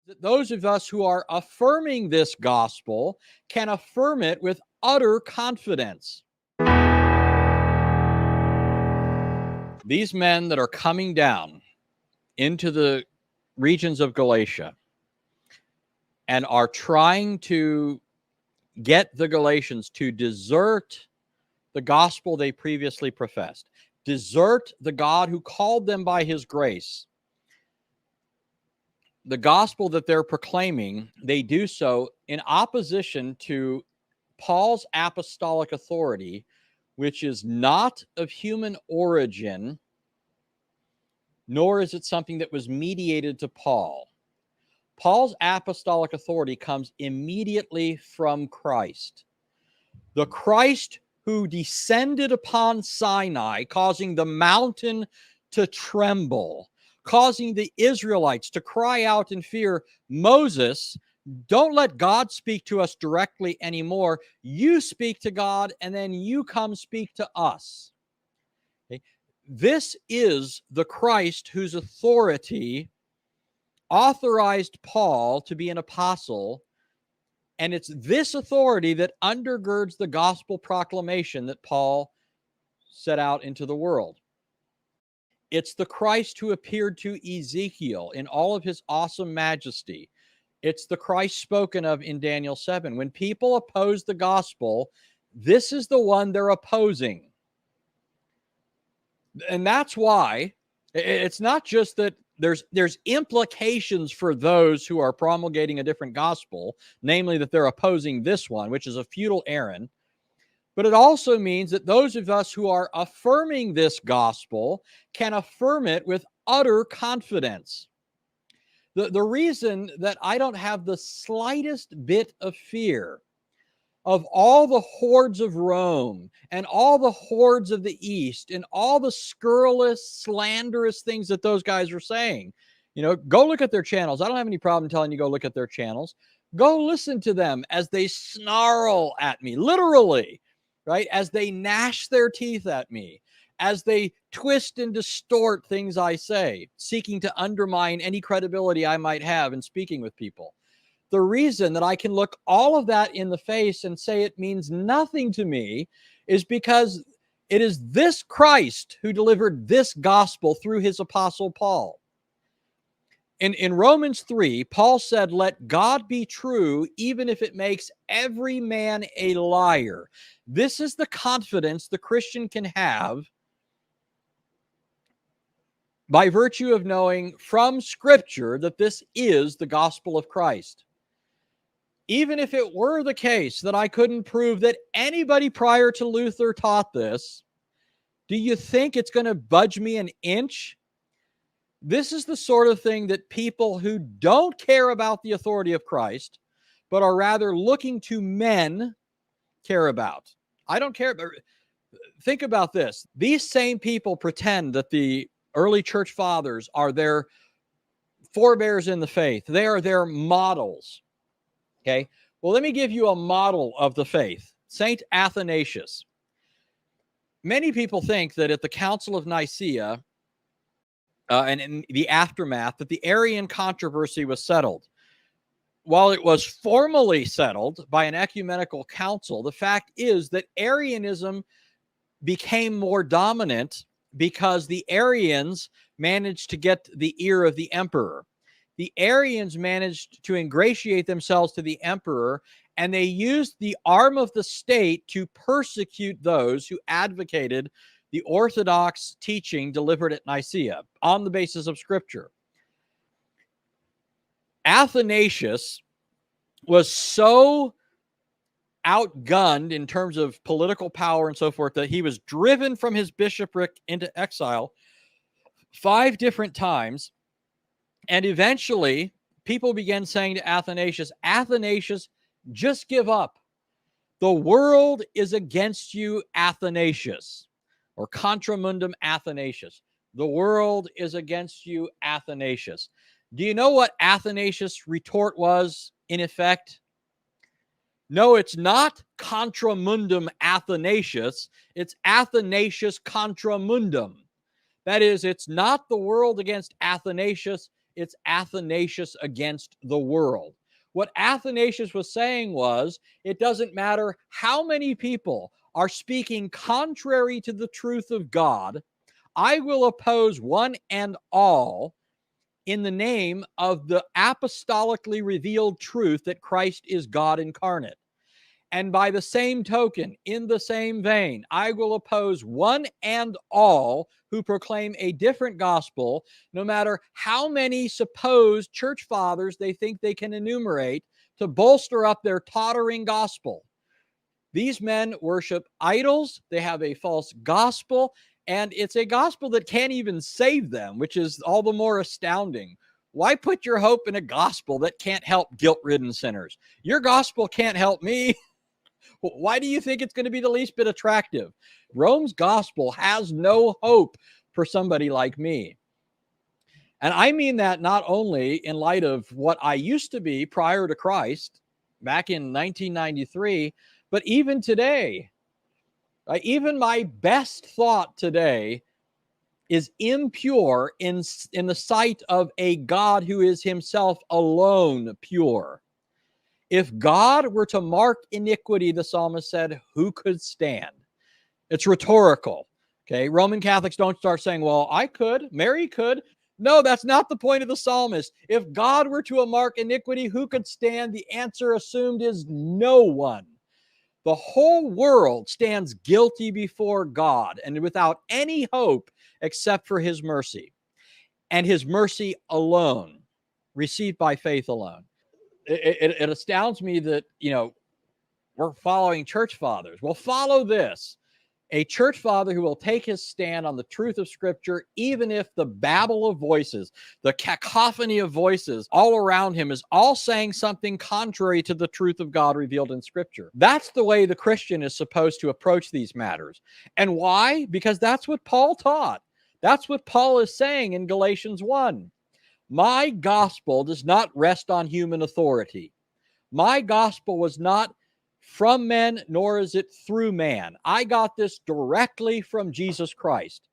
that those of us who are affirming this gospel can affirm it with utter confidence. These men that are coming down into the regions of Galatia and are trying to get the Galatians to desert the gospel they previously professed, desert the God who called them by his grace. The gospel that they're proclaiming, they do so in opposition to Paul's apostolic authority, which is not of human origin, nor is it something that was mediated to Paul. Paul's apostolic authority comes immediately from Christ. The Christ who descended upon Sinai, causing the mountain to tremble, causing the Israelites to cry out in fear, Moses, don't let God speak to us directly anymore. You speak to God, and then you come speak to us. Okay? This is the Christ whose authority authorized Paul to be an apostle, and it's this authority that undergirds the gospel proclamation that Paul set out into the world. It's the Christ who appeared to Ezekiel in all of his awesome majesty. It's the Christ spoken of in Daniel 7. When people oppose the gospel, this is the one they're opposing. And that's why it's not just that there's implications for those who are promulgating a different gospel, namely that they're opposing this one, which is a futile errand. But it also means that those of us who are affirming this gospel can affirm it with utter confidence. The reason that I don't have the slightest bit of fear of all the hordes of Rome and all the hordes of the East and all the scurrilous, slanderous things that those guys are saying. Go look at their channels. I don't have any problem telling you go look at their channels. Go listen to them as they snarl at me, literally, right? As they gnash their teeth at me, as they twist and distort things I say, seeking to undermine any credibility I might have in speaking with people. The reason that I can look all of that in the face and say it means nothing to me is because it is this Christ who delivered this gospel through his apostle Paul. In Romans 3, Paul said, let God be true, even if it makes every man a liar. This is the confidence the Christian can have by virtue of knowing from Scripture that this is the gospel of Christ. Even if it were the case that I couldn't prove that anybody prior to Luther taught this, do you think it's going to budge me an inch? This is the sort of thing that people who don't care about the authority of Christ, but are rather looking to men, care about. I don't care. Think about this. These same people pretend that the early church fathers are their forebears in the faith. They are their models. Okay, well, let me give you a model of the faith. Saint Athanasius. Many people think that at the Council of Nicaea and in the aftermath, that the Arian controversy was settled. While it was formally settled by an ecumenical council, the fact is that Arianism became more dominant because the Arians managed to get the ear of the emperor. The Arians managed to ingratiate themselves to the emperor, and they used the arm of the state to persecute those who advocated the orthodox teaching delivered at Nicaea on the basis of Scripture. Athanasius was so outgunned in terms of political power and so forth that he was driven from his bishopric into exile 5 different times. And eventually, people began saying to Athanasius, Athanasius, just give up. The world is against you, Athanasius, or Contra Mundum Athanasius. The world is against you, Athanasius. Do you know what Athanasius' retort was, in effect? No, it's not Contra Mundum Athanasius. It's Athanasius Contra Mundum. That is, it's not the world against Athanasius. it's Athanasius against the world. What Athanasius was saying was, it doesn't matter how many people are speaking contrary to the truth of God, I will oppose one and all in the name of the apostolically revealed truth that Christ is God incarnate. And by the same token, in the same vein, I will oppose one and all who proclaim a different gospel, no matter how many supposed church fathers they think they can enumerate to bolster up their tottering gospel. These men worship idols, they have a false gospel, and it's a gospel that can't even save them, which is all the more astounding. Why put your hope in a gospel that can't help guilt-ridden sinners? Your gospel can't help me. Why do you think it's going to be the least bit attractive? Rome's gospel has no hope for somebody like me. And I mean that not only in light of what I used to be prior to Christ back in 1993, but even today. Even my best thought today is impure in the sight of a God who is himself alone pure. If God were to mark iniquity, the psalmist said, who could stand? It's rhetorical. Okay, Roman Catholics don't start saying, well, I could, Mary could. No, that's not the point of the psalmist. If God were to mark iniquity, who could stand? The answer assumed is no one. The whole world stands guilty before God and without any hope except for his mercy, and his mercy alone, received by faith alone. It astounds me that, we're following church fathers. Well, follow this. A church father who will take his stand on the truth of Scripture, even if the babble of voices, the cacophony of voices all around him is all saying something contrary to the truth of God revealed in Scripture. That's the way the Christian is supposed to approach these matters. And why? Because that's what Paul taught. That's what Paul is saying in Galatians 1. My gospel does not rest on human authority. My gospel was not from men, nor is it through man. I got this directly from Jesus Christ.